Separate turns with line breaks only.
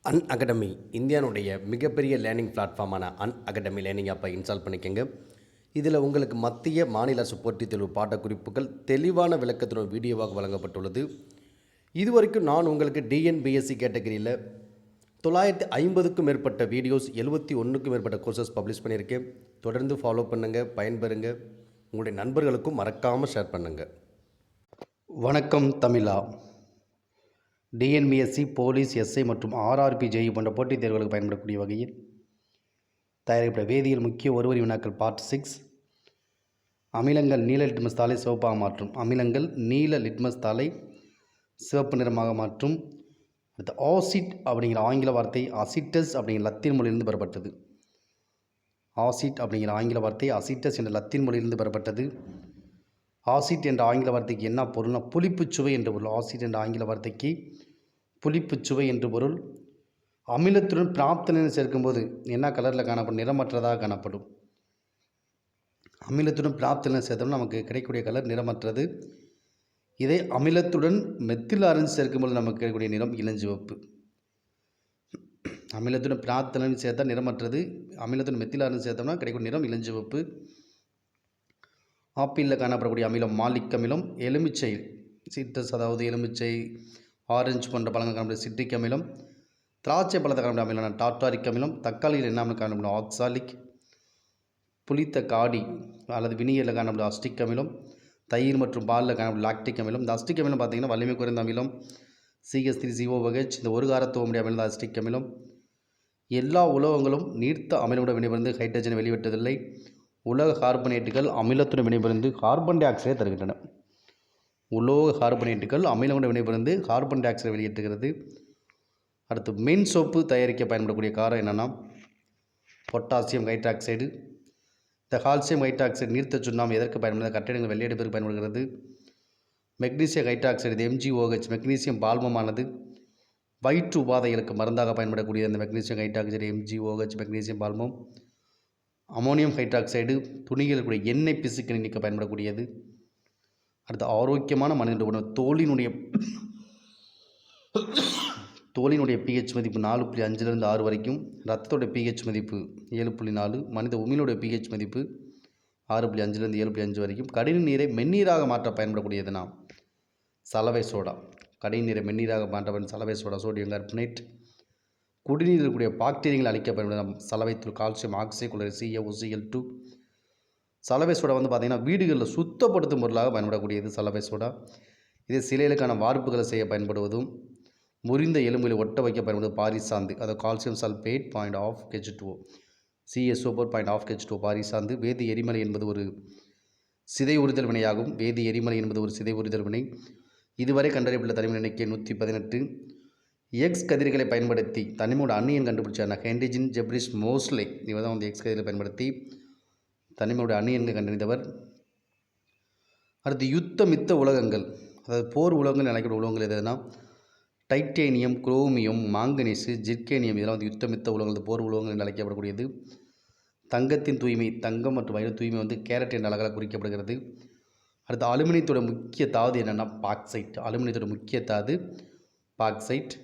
An academy இந்தியாவுடைய மிகப்பெரிய learning பிளாட்ஃபார்மான an academy learning ஆப்பை இன்ஸ்டால் பண்ணிக்கோங்க. இதில் உங்களுக்கு மத்திய மாநில அரசு போட்டித் தேர்வு பாடக்குறிப்புகள் தெளிவான விளக்கத்துடன் வீடியோவாக வழங்கப்பட்டுள்ளது. இதுவரைக்கும் நான் உங்களுக்கு டிஎன்பிஎஸ்சி கேட்டகரியில் 950க்கும் மேற்பட்ட வீடியோஸ் 71க்கும் மேற்பட்ட கோர்சஸ் பப்ளிஷ் பண்ணியிருக்கேன். தொடர்ந்து ஃபாலோ பண்ணுங்கள், பயன்பெறுங்க. உங்களுடைய நண்பர்களுக்கும் மறக்காமல் ஷேர் பண்ணுங்கள். வணக்கம் தமிழா. டிஎன்பிஎஸ்சி, போலீஸ், எஸ்ஐ மற்றும் ஆர்ஆர்பி, ஜேஇ போன்ற போட்டித் தேர்வுகளுக்கு பயன்படக்கூடிய வகையில் தயாரிக்கப்பட்ட வேதியியல் முக்கிய ஒருவரி வினாக்கள் பார்ட் 6. அமிலங்கள் நீல லிட்மஸ் தாளை சிவப்பாக மாற்றும். அமிலங்கள் நீல லிட்மஸ் தாளை சிவப்பு நிறமாக மாற்றும். அடுத்து ஆசிட் அப்படிங்கிற ஆங்கில வார்த்தை அசிட்டஸ் அப்படிங்கிற லத்தீன் மொழியிலிருந்து பெறப்பட்டது. ஆசிட் அப்படிங்கிற ஆங்கில வார்த்தை அசிட்டஸ் என்ற லத்தீன் மொழியிலிருந்து பெறப்பட்டது. ஆசிட் என்ற ஆங்கில வார்த்தைக்கு என்ன பொருள்னா புளிப்புச்சுவை என்று பொருள். ஆசிட் என்ற ஆங்கில வார்த்தைக்கு புளிப்புச்சுவை என்று பொருள். அமிலத்துடன் பிராப்தலினை சேர்க்கும்போது என்ன கலரில் காணப்படும்? நிறமற்றதாக காணப்படும். அமிலத்துடன் பிராப்தலினை சேர்த்தோம்னா நமக்கு கிடைக்கக்கூடிய கலர் நிறமற்றது. இதே அமிலத்துடன் மெத்தில் ஆரஞ்சு சேர்க்கும்போது நமக்கு கிடைக்கக்கூடிய நிறம் இளஞ்சிவப்பு. அமிலத்துடன் பிராப்தலினை சேர்த்தா நிறமற்றது. அமிலத்துடன் மெத்தில் ஆரஞ்சு சேர்த்தோம்னா கிடைக்கக்கூடிய நிறம் இளஞ்சிவப்பு. ஆப்பிளில் காணப்படக்கூடிய அமிலம் மாலிக் அமிலம். எலுமிச்சை சிட்ரஸ், அதாவது எலுமிச்சை, ஆரஞ்சு போன்ற பழங்கள் காணப்படும் சிட்ரிக் அமிலம். திராட்சை பழத்தை காணப்படும் அமிலம் டார்டாரிக் அமிலம். தக்காளியில் என்ன அமிலம் காணப்படும்? ஆக்சாலிக். புளித்த காடி அல்லது வினிகரில் காணப்படும் அஸ்டிக் அமிலம். தயிர் மற்றும் பாலில் காணப்படும் லாக்டிக் அமிலம். இந்த அஸ்டிக் அமிலம் பார்த்திங்கன்னா வலிமை குறைந்த அமிலம் CH3COOH. இந்த ஒரு காரத்துவமுடைய அமிலம் தான் அஸ்டிக் அமிலம். எல்லா உலோகங்களும் நீர்த்த அமிலமுடன் வினைபுரிந்து ஹைட்ரஜனை வெளியிட்டதில்லை. உலோக கார்பனேட்டுகள் அமிலத்துடன் வினைபுரிந்து கார்பன் டை ஆக்சைடை தருகின்றன. உலோக கார்பனேட்டுகள் அமிலமுடன் வினைபுரிந்து கார்பன் டை ஆக்சைடை வெளியேற்றுகிறது. அடுத்து மென் சோப்பு தயாரிக்க பயன்படக்கூடிய காரம் என்னென்னா பொட்டாசியம் ஹைட்ராக்சைடு. இந்த கால்சியம் ஹைட்ராக்சைடு நீர்த்த சுண்ணாம்பு எதற்கு பயன்படுகிறது? கட்டிடங்கள் வெள்ளையடிப்பதற்கு பயன்படுகிறது. மெக்னீசியம் ஹைட்ராக்சைடு MgOH மெக்னீசியம் பால்மமானது வயிற்று உபாதைகளுக்கு மருந்தாக பயன்படக்கூடிய இந்த மெக்னீசியம் ஹைட்ராக்சைடு MgOH மெக்னீசியம் பால்மம். அமோனியம் ஹைட்ராக்சைடு துணிகளுடைய எண்ணெய் பிசுக்கினை நீக்க பயன்படக்கூடியது. அடுத்து ஆரோக்கியமான மனித உணவு தோலினுடைய pH மதிப்பு 4.5லிருந்து 6 வரைக்கும். ரத்தத்தோடைய pH மதிப்பு 7.4. மனித உமிழுடைய pH மதிப்பு 6.5லிருந்து 7.5 வரைக்கும். கடின நீரை மென்னீராக மாற்ற பயன்படக்கூடியதுனா சலவை சோடா. கடின நீரை மென்னீராக மாற்ற சலவை சோடா, சோடியம் கார்பனேட். குடிநீரில் இருக்கக்கூடிய பாக்டீரியங்களை அழிக்க பயன்படும் சலவைத்தூள் கால்சியம் ஆக்சைகுளோரைடு CaOCl2. சலவை சோடா பார்த்திங்கன்னா வீடுகளில் சுத்தப்படுத்தும் பொருளாக பயன்படக்கூடியது சலவை சோடா. இது சிலைகளுக்கான வார்ப்புகளை செய்ய பயன்படுவதும் முறிந்த எலும்புகளை ஒட்ட வைக்க பயன்படுவது பாரிசாந்து, அது calcium sulphate 0.5 H2O CaSO4 0.5 H2O பாரிசாந்து. வேதி எரிமலை என்பது ஒரு சிதை உறுதல் வினையாகும். வேதி எரிமலை என்பது ஒரு சிதை உறுதல் வினை. இதுவரை கண்டறியப்பட்ட தனிம எண்ணிக்கை 118. எக்ஸ் கதிர்களை பயன்படுத்தி தனிமோட அந்நியன் கண்டுபிடிச்சார் ஹென்ரிஜின் ஜெப்ரிஸ் மோஸ்லே. இவர் தான் எக்ஸ் கதிர்களை பயன்படுத்தி தனிமோட அந்நியன்களை கண்டறிந்தவர். அடுத்து யுத்தமித்த உலகங்கள், அதாவது போர் உலகங்கள் அழைக்கப்பட்ட உலகங்கள் எதுனா டைட்டேனியம், குரோமியம், மாங்கனீசு, ஜிர்கேனியம். இதெல்லாம் யுத்தமித்த உலகங்கள், போர் உலகங்கள் என்று அழைக்கப்படுகிறது. தங்கத்தின் தூய்மை, தங்கம் மற்றும் வைர தூய்மை கேரட் என்ற அழகாக குறிக்கப்படுகிறது. அடுத்து அலுமினியத்தோட முக்கிய தாது என்னென்னா பாக்சைட். அலுமினியத்தோட முக்கிய தாது பாக்சைட்.